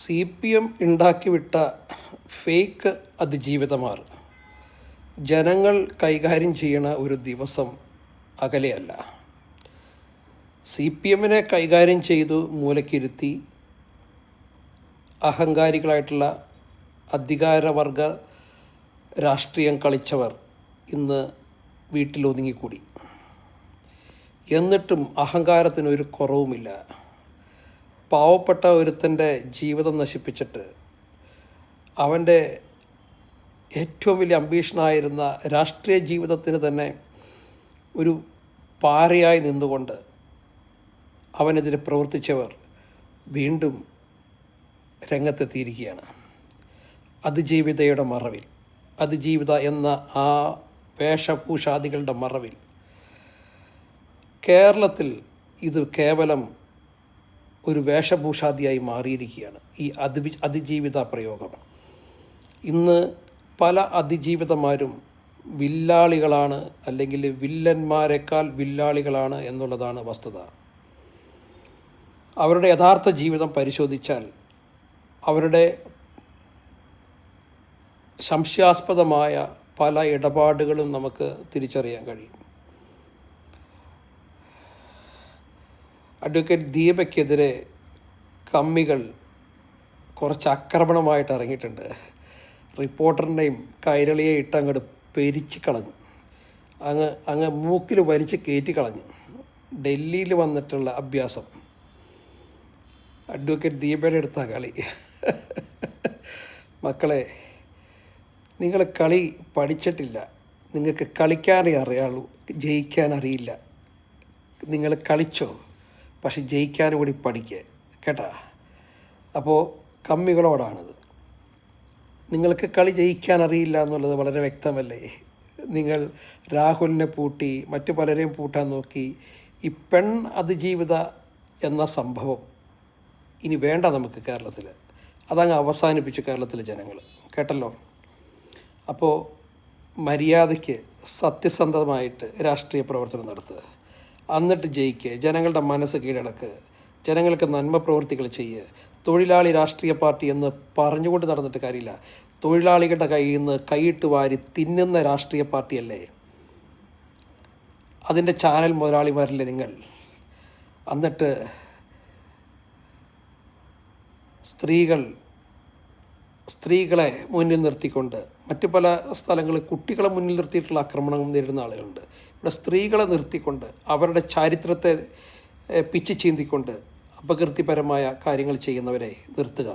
CPM ഉണ്ടാക്കിവിട്ട fake അതിജീവിതമാർ ജനങ്ങൾ കൈകാര്യം ചെയ്യണ ഒരു ദിവസം അകലെയല്ല. CPM കൈകാര്യം ചെയ്തു മൂലക്കിരുത്തി അഹങ്കാരികളായിട്ടുള്ള അധികാരവർഗ രാഷ്ട്രീയം കളിച്ചവർ ഇന്ന് വീട്ടിലൊതുങ്ങിക്കൂടി. എന്നിട്ടും അഹങ്കാരത്തിനൊരു കുറവുമില്ല. പാവപ്പെട്ട ഒരുത്തൻ്റെ ജീവിതം നശിപ്പിച്ചിട്ട് അവൻ്റെ ഏറ്റവും വലിയ അംബീഷനായിരുന്ന രാഷ്ട്രീയ ജീവിതത്തിന് തന്നെ ഒരു പാരയായി നിന്നുകൊണ്ട് അവനെതിരെ പ്രവർത്തിച്ചവർ വീണ്ടും രംഗത്തെത്തിയിരിക്കുകയാണ്. അതിജീവിതയുടെ മറവിൽ, അതിജീവിത എന്ന ആ വേഷഭൂഷാദികളുടെ മറവിൽ കേരളത്തിൽ ഇത് കേവലം ഒരു വേഷഭൂഷാദിയായി മാറിയിരിക്കുകയാണ് ഈ അതിജീവിത പ്രയോഗം. ഇന്ന് പല അതിജീവിതന്മാരും വില്ലാളികളാണ്, അല്ലെങ്കിൽ വില്ലന്മാരെക്കാൾ വില്ലാളികളാണ് എന്നുള്ളതാണ് വസ്തുത. അവരുടെ യഥാർത്ഥ ജീവിതം പരിശോധിച്ചാൽ അവരുടെ സംശയാസ്പദമായ പല ഇടപാടുകളും നമുക്ക് തിരിച്ചറിയാൻ കഴിയും. അഡ്വക്കേറ്റ് ദീപയ്ക്കെതിരെ കമ്മികൾ കുറച്ച് ആക്രമണമായിട്ട് ഇറങ്ങിയിട്ടുണ്ട്. റിപ്പോർട്ടറിൻ്റെയും കൈരളിയെ ഇട്ടങ്ങോട്ട് പെരിച്ച് കളഞ്ഞു, അങ്ങ് മൂക്കിൽ വലിച്ച് കയറ്റി കളഞ്ഞു. ഡൽഹിയിൽ വന്നിട്ടുള്ള അഭ്യാസം അഡ്വക്കേറ്റ് ദീപയുടെ അടുത്ത കളി. മക്കളെ, നിങ്ങൾ കളി പഠിച്ചിട്ടില്ല, നിങ്ങൾക്ക് കളിക്കാനേ അറിയാളൂ, ജയിക്കാൻ അറിയില്ല. നിങ്ങൾ കളിച്ചോ, പക്ഷെ ജയിക്കാനും കൂടി പഠിക്കുക കേട്ടാ. അപ്പോൾ കമ്മികളോടാണിത്. നിങ്ങൾക്ക് കളി ജയിക്കാൻ അറിയില്ല എന്നുള്ളത് വളരെ വ്യക്തമല്ലേ. നിങ്ങൾ രാഹുലിനെ പൂട്ടി മറ്റു പലരെയും പൂട്ടാൻ നോക്കി. ഈ പെൺ അതിജീവിത എന്ന സംഭവം ഇനി വേണ്ട നമുക്ക് കേരളത്തിൽ. അതങ്ങ് അവസാനിപ്പിച്ചു കേരളത്തിലെ ജനങ്ങൾ, കേട്ടല്ലോ. അപ്പോൾ മര്യാദയ്ക്ക് സത്യസന്ധമായിട്ട് രാഷ്ട്രീയ പ്രവർത്തനം നടത്തുക, എന്നിട്ട് ജയിക്കുക, ജനങ്ങളുടെ മനസ്സ് കീഴടക്കുക, ജനങ്ങൾക്ക് നന്മ പ്രവൃത്തികൾ ചെയ്യുക. തൊഴിലാളി രാഷ്ട്രീയ പാർട്ടി എന്ന് പറഞ്ഞുകൊണ്ട് നടന്നിട്ട് കാര്യമില്ല. തൊഴിലാളികളുടെ കയ്യിൽ നിന്ന് കൈയിട്ട് വാരി തിന്നുന്ന രാഷ്ട്രീയ പാർട്ടിയല്ലേ, അതിൻ്റെ ചാനൽ മുതലാളിമാരല്ലേ നിങ്ങൾ. എന്നിട്ട് സ്ത്രീകളെ മുന്നിൽ നിർത്തിക്കൊണ്ട് മറ്റു പല സ്ഥലങ്ങളിൽ കുട്ടികളെ മുന്നിൽ നിർത്തിയിട്ടുള്ള ആക്രമണം നേരിടുന്ന ആളുകളുണ്ട്. ഇവിടെ സ്ത്രീകളെ നിർത്തിക്കൊണ്ട് അവരുടെ ചരിത്രത്തെ പിച്ച് ചീന്തിക്കൊണ്ട് അപകീർത്തിപരമായ കാര്യങ്ങൾ ചെയ്യുന്നവരെ നിർത്തുക.